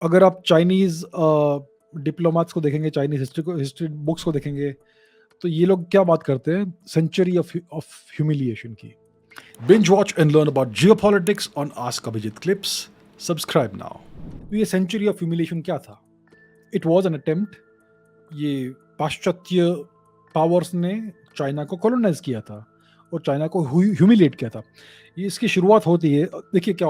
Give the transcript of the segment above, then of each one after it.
अगर आप Chinese diplomats को देखेंगे, चाइनीज हिस्ट्री बुक्स को देखेंगे, तो ये लोग क्या बात करते हैं, सेंचुरी ऑफ ह्यूमिलिएशन की. Binge watch and learn about geopolitics on Ask Abhijit Clips. Subscribe now. तो ये सेंचुरी ऑफ ह्यूमिलिएशन क्या था? It was an attempt. ये पाश्चात्य पावर्स ने चाइना को कॉलोनाइज किया था और चाइना को ह्यूमिलेट किया था. ये इसकी शुरुआत होती है, देखिए क्या.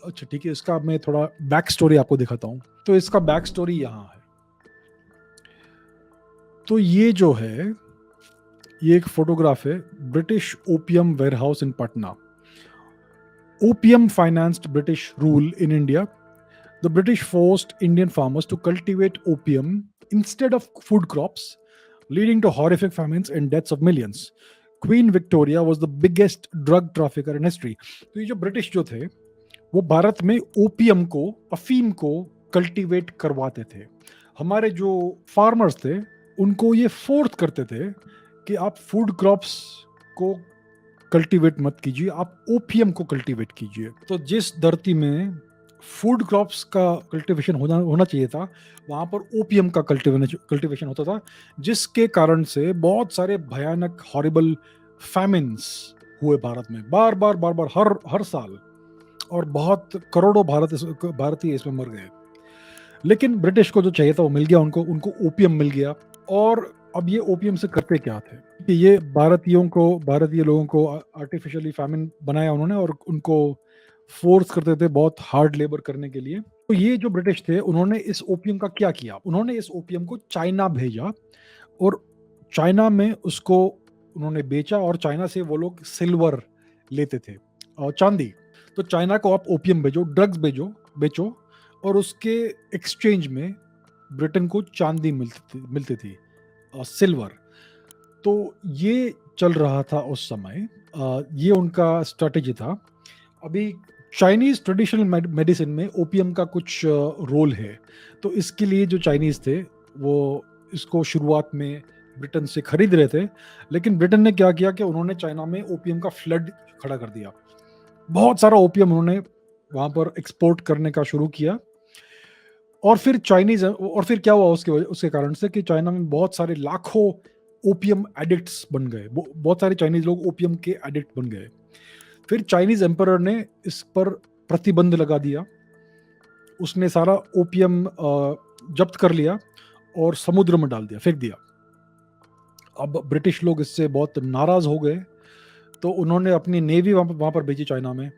अच्छा ठीक है, इसका मैं थोड़ा बैक स्टोरी आपको दिखाता हूँ. तो इसका बैक स्टोरी यहाँ है. तो ये जो है, ये एक फोटोग्राफ है, British opium warehouse in Patna. Opium financed British rule in India. The British forced Indian farmers to cultivate opium instead of food crops, leading to horrific famines and deaths of millions. Queen Victoria was the biggest drug trafficker in history. तो ये जो British जो थे, वो भारत में opium को, अफीम को कल्टीवेट करवाते थे. हमारे जो फार्मर्स थे, उनको ये फोर्स करते थे कि आप फूड क्रॉप्स को कल्टीवेट मत कीजिए, आप ओपियम को कल्टीवेट कीजिए. तो जिस धरती में फूड क्रॉप्स का कल्टीवेशन होना चाहिए था, वहां पर ओपियम का कल्टीवेशन होता था, जिसके कारण से बहुत सारे भयानक हॉरिबल फैमिन्स हुए भारत में, बार बार हर साल. और बहुत करोड़ों भारतीय इसमें मर गए. लेकिन ब्रिटिश को जो चाहिए था वो मिल गया, उनको ओपियम मिल गया. और अब ये ओपियम से करते क्या थे कि ये भारतीय लोगों को आर्टिफिशियली फैमिन बनाया उन्होंने, और उनको फोर्स करते थे बहुत हार्ड लेबर करने के लिए. तो ये जो ब्रिटिश थे, उन्होंने इस ओपियम का क्या किया, उन्होंने इस ओपियम को चाइना भेजा और चाइना में उसको उन्होंने बेचा. और चाइना से वो लोग सिल्वर लेते थे और चांदी. तो चाइना को आप ओपियम भेजो, ड्रग्स बेचो, और उसके एक्सचेंज में ब्रिटेन को चांदी मिलती थी, सिल्वर. तो ये चल रहा था उस समय. ये उनका स्ट्रेटेजी था. अभी चाइनीज ट्रेडिशनल मेडिसिन में ओपियम का कुछ रोल है. तो इसके लिए जो चाइनीज थे, वो इसको शुरुआत में ब्रिटेन से खरीद रहे थे. लेकिन ब्रिटेन ने क्या किया कि उन्होंने चाइना में ओपियम का फ्लड खड़ा कर दिया. बहुत सारा ओपियम उन्होंने वहां पर एक्सपोर्ट करने का शुरू किया. और फिर क्या हुआ उसके कारण से कि चाइना में बहुत सारे लाखों ओपियम एडिक्ट्स बन गए. बहुत सारे चाइनीज लोग ओपियम के एडिक्ट बन गए. फिर चाइनीज एम्परर ने इस पर प्रतिबंध लगा दिया. उसने सारा ओपियम जब्त कर लिया और समुद्र में डाल दिया, फेंक दिया. अब ब्रिटिश लोग इससे बहुत नाराज हो गए. तो उन्होंने अपनी नेवी वहां पर भेजी चाइना में.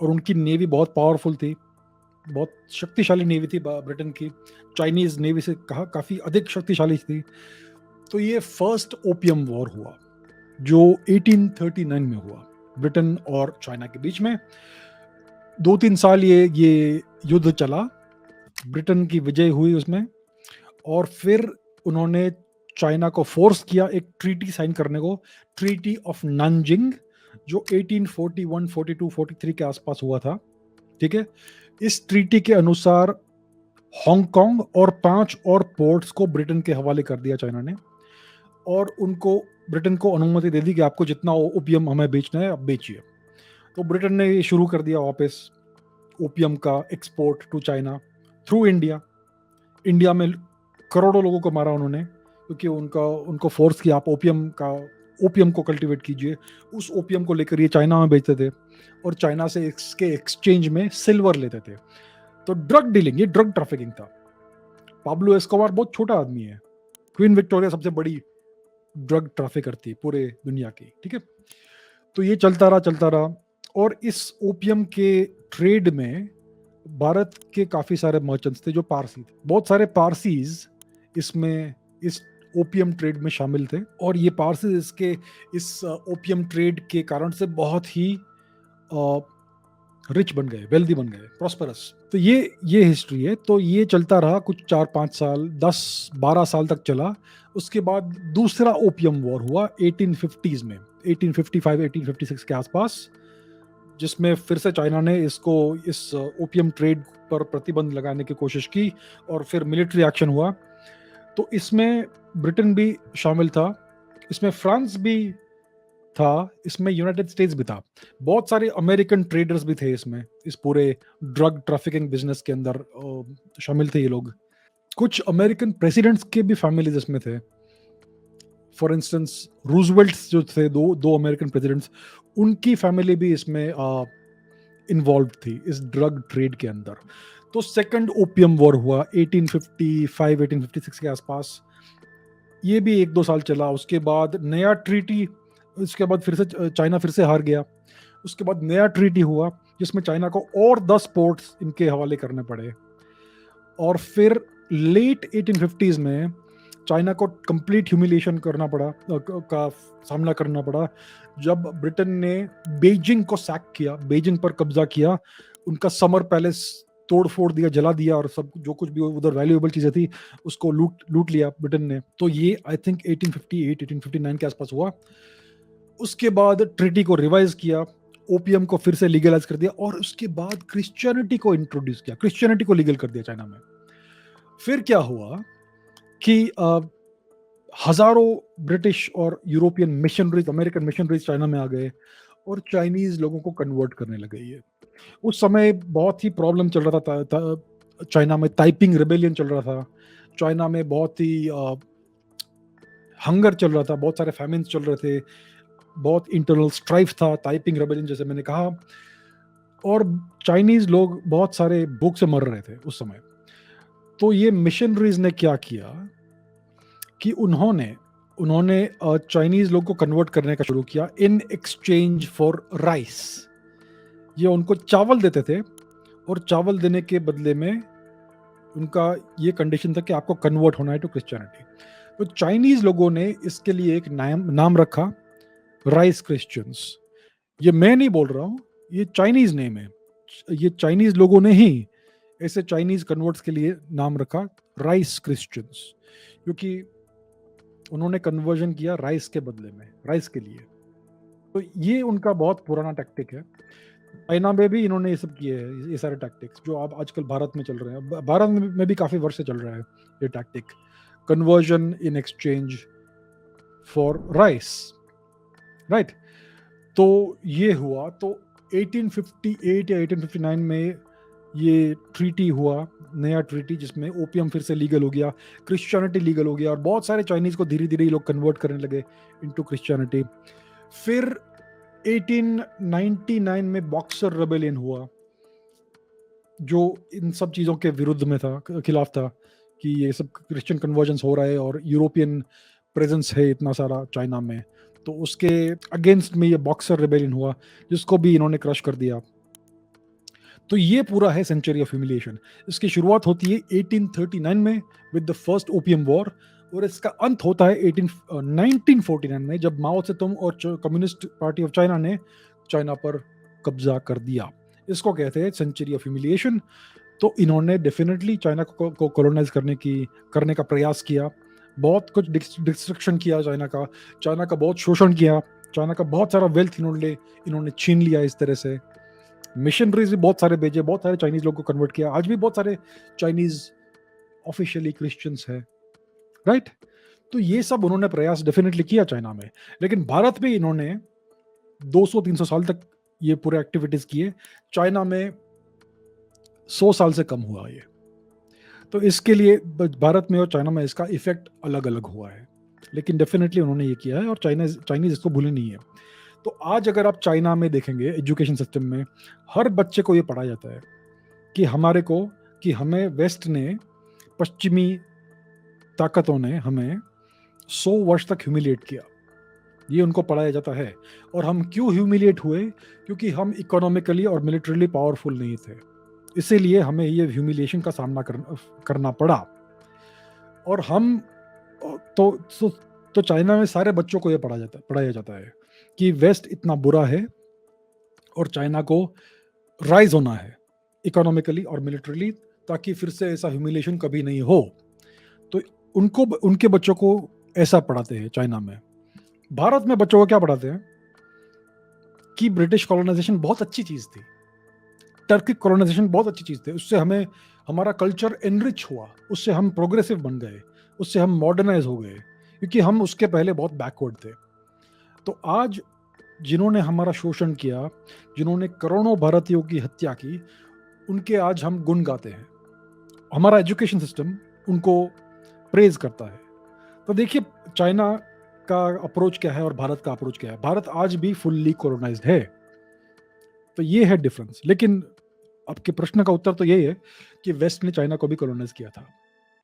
और उनकी नेवी बहुत पावरफुल थी, बहुत शक्तिशाली नेवी थी ब्रिटेन की. चाइनीज नेवी से काफी अधिक शक्तिशाली थी. तो ये फर्स्ट ओपियम वॉर हुआ, जो 1839 में हुआ ब्रिटेन और चाइना के बीच में. 2-3 साल ये युद्ध चला. ब्रिटेन की विजय हुई उसमें. और फिर उन्होंने चाइना को फोर्स किया एक ट्रीटी साइन करने को, ट्रीटी ऑफ नानजिंग, जो 1841, 42, 43 के आसपास हुआ था. ठीक है. इस ट्रीटी के अनुसार हांगकांग और 5 और पोर्ट्स को ब्रिटेन के हवाले कर दिया चाइना ने. और उनको ब्रिटेन को अनुमति दे दी कि आपको जितना ओपियम हमें बेचना है आप बेचिए. तो ब्रिटेन ने ये शुरू कर दिया वापस ओपियम का export to China through India. India में करोड़ों लोगों को मारा उन्होंने, क्योंकि उनको फोर्स किया आप ओपियम को कल्टीवेट कीजिए. उस ओपियम को लेकर ये चाइना में बेचते थे और चाइना से इसके एक्सचेंज में सिल्वर लेते थे. तो ड्रग डीलिंग, ये ड्रग ट्रैफिकिंग था. पाब्लो एस्कोबार बहुत छोटा आदमी है. क्वीन विक्टोरिया सबसे बड़ी ड्रग ट्रैफिकर थी पूरे दुनिया की. ठीक है. तो ये चलता रहा. और इस ओपियम के ट्रेड में भारत के काफी सारे मर्चेंट्स थे जो पारसी थे. बहुत सारे पारसीज इस ओपियम ट्रेड में शामिल थे. और ये पारसी इस ओपियम ट्रेड के कारण से बहुत ही रिच बन गए, वेल्दी बन गए, प्रॉस्परस. तो ये हिस्ट्री है. तो ये चलता रहा कुछ 4-5 साल, 10-12 साल तक चला. उसके बाद दूसरा ओपियम वॉर हुआ 1850s में, 1855-1856 के आसपास, जिसमें फिर से चाइना ने इस ओपियम ट्रेड पर प्रतिबंध लगाने की कोशिश की और फिर मिलिट्री एक्शन हुआ. तो इसमें ब्रिटेन भी शामिल था, इसमें फ्रांस भी था, इसमें यूनाइटेड स्टेट्स भी था, बहुत सारे अमेरिकन ट्रेडर्स भी थे इसमें, इस पूरे ड्रग ट्रैफिकिंग बिजनेस के अंदर शामिल थे ये लोग। कुछ अमेरिकन प्रेसिडेंट्स के भी फैमिलीज इसमें थे। फॉर इंस्टेंस रूजवेल्ट जो थे, दो दो अमेरिकन प्रेसिडेंट्स, उनकी फैमिली भी इसमें इन्वॉल्व थी इस ड्रग ट्रेड के अंदर। तो सेकंड ओपियम वॉर हुआ 1855 1856 के आसपास, ये भी 1-2 साल चला। उसके बाद नया ट्रीटी, उसके बाद फिर से चाइना फिर से हार गया। उसके बाद नया ट्रीटी हुआ जिसमें चाइना को और 10 पोर्ट्स इनके हवाले करने पड़े। और फिर लेट 1850s में चाइना को कंप्लीट ह्यूमिलिएशन करना पड़ा, का सामना करना पड़ा, जब ब्रिटेन ने बीजिंग को सैक किया, बीजिंग पर कब्जा किया, उनका समर पैलेस तोड़ फोड़ दिया, जला दिया, और सब जो कुछ भी उधर वैल्यूएबल चीजें थी उसको लूट लिया ब्रिटेन ने। तो ये आई थिंक 1858 1859 के आसपास हुआ। उसके बाद ट्रीटी को रिवाइज किया, ओपियम को फिर से लीगलाइज कर दिया, और उसके बाद क्रिश्चियनिटी को इंट्रोड्यूस किया, क्रिश्चियनिटी को लीगल कर दिया चाइना में। फिर क्या हुआ कि हजारों ब्रिटिश और European missionaries, American missionaries China में आ गए और चाइनीज लोगों को कन्वर्ट करने लगे। ये उस समय बहुत ही प्रॉब्लम चल रहा था चाइना में, टाइपिंग रिबेलियन चल रहा था चाइना में, बहुत ही हंगर चल रहा था, बहुत सारे फैमिन्स चल रहे थे, बहुत इंटरनल स्ट्राइफ था, टाइपिंग रिबेलियन जैसे मैंने कहा, और चाइनीज लोग बहुत सारे भूख से मर रहे थे उस समय। तो ये मिशनरीज ने क्या किया कि उन्होंने चाइनीज लोग को कन्वर्ट करने का शुरू किया इन एक्सचेंज फॉर राइस। ये उनको चावल देते थे, और चावल देने के बदले में उनका ये कंडीशन था कि आपको कन्वर्ट होना है टू क्रिश्चियनिटी। तो चाइनीज लोगों ने इसके लिए एक नाम रखा, राइस क्रिश्चियंस। ये मैं नहीं बोल रहा हूँ, ये चाइनीज नेम है, ये चाइनीज लोगों ने ही ऐसे चाइनीज कन्वर्ट्स के लिए नाम रखा राइस क्रिश्चियंस, क्योंकि उन्होंने कन्वर्जन किया राइस के बदले में, राइस के लिए। तो ये उनका बहुत पुराना टैक्टिक है। चाइना में भी इन्होंने ये सब किए हैं, ये सारे टैक्टिक्स जो आप आजकल भारत में चल रहे हैं। भारत में भी काफी वर्ष से चल रहा है ये tactic, conversion in exchange for rice, right. तो ये हुआ। तो 1858 या 1859 में ये ट्रीटी हुआ, नया ट्रीटी, जिसमें ओपियम फिर से लीगल हो गया, क्रिश्चियनिटी लीगल हो गया, और बहुत सारे चाइनीज को धीरे धीरे ये लोग कन्वर्ट करने लगे इनटू क्रिश्चियनिटी। फिर 1899 में बॉक्सर रेबेलियन हुआ, जो इन सब चीज़ों के विरुद्ध में था, खिलाफ था, कि ये सब क्रिश्चियन कन्वर्जन हो रहा है और यूरोपियन प्रेजेंस है इतना सारा चाइना में। तो उसके अगेंस्ट में ये बॉक्सर रेबेलियन हुआ, जिसको भी इन्होंने क्रश कर दिया। तो ये पूरा है सेंचुरी ऑफ ह्यूमिलिएशन। इसकी शुरुआत होती है 1839 में with the first opium war, और इसका अंत होता है 1949 में, जब माओ सेतुंग और कम्युनिस्ट पार्टी ऑफ चाइना ने चाइना पर कब्जा कर दिया। इसको कहते हैं सेंचुरी ऑफ ह्यूमिलिएशन। तो इन्होंने डेफिनेटली चाइना को कॉलोनाइज करने का प्रयास किया, बहुत कुछ डिस्ट्रक्शन किया चाइना का बहुत शोषण किया, चाइना का बहुत सारा वेल्थ इन्होंने छीन लिया इस तरह से। मिशनरीज भी बहुत सारे भेजे, बहुत सारे चाइनीज लोगों को कन्वर्ट किया। आज भी बहुत सारे चाइनीज ऑफिशियली क्रिश्चियंस है, राइट। तो ये सब उन्होंने प्रयास डेफिनेटली किया चाइना में। लेकिन भारत में इन्होंने 200-300 साल तक ये पूरे एक्टिविटीज किए। चाइना में 100 साल से कम हुआ ये। तो इसके लिए भारत में और चाइना में इसका इफेक्ट अलग अलग हुआ है, लेकिन डेफिनेटली उन्होंने ये किया है, और चाइनीज इसको भूले नहीं है। तो आज अगर आप चाइना में देखेंगे एजुकेशन सिस्टम में, हर बच्चे को ये पढ़ाया जाता है कि हमें वेस्ट ने, पश्चिमी ताकतों ने हमें 100 वर्ष तक ह्यूमिलिएट किया, ये उनको पढ़ाया जाता है। और हम क्यों ह्यूमिलिएट हुए? क्योंकि हम इकोनॉमिकली और मिलिटरीली पावरफुल नहीं थे, इसीलिए हमें ये ह्यूमिलिएशन का सामना करना पड़ा। और हम तो चाइना में सारे बच्चों को ये पढ़ाया जाता है कि वेस्ट इतना बुरा है और चाइना को राइज होना है इकोनॉमिकली और मिलिटरीली, ताकि फिर से ऐसा ह्यूमिलिएशन कभी नहीं हो। तो उनके बच्चों को ऐसा पढ़ाते हैं चाइना में। भारत में बच्चों को क्या पढ़ाते हैं कि ब्रिटिश कॉलोनाइजेशन बहुत अच्छी चीज थी, टर्किक कॉलोनाइजेशन बहुत अच्छी चीज थी, उससे हमारा कल्चर एनरिच हुआ, उससे हम प्रोग्रेसिव बन गए, उससे हम मॉडर्नाइज हो गए, क्योंकि हम उसके पहले बहुत बैकवर्ड थे। तो आज जिन्होंने हमारा शोषण किया, जिन्होंने करोड़ों भारतीयों की हत्या की, उनके आज हम गुण गाते हैं। हमारा एजुकेशन सिस्टम उनको प्रेज करता है। तो देखिए, चाइना का अप्रोच क्या है और भारत का अप्रोच क्या है। भारत आज भी फुल्ली कॉलोनाइज्ड है, तो ये है डिफरेंस। लेकिन आपके प्रश्न का उत्तर तो यही है कि वेस्ट ने चाइना को भी कॉलोनाइज किया था।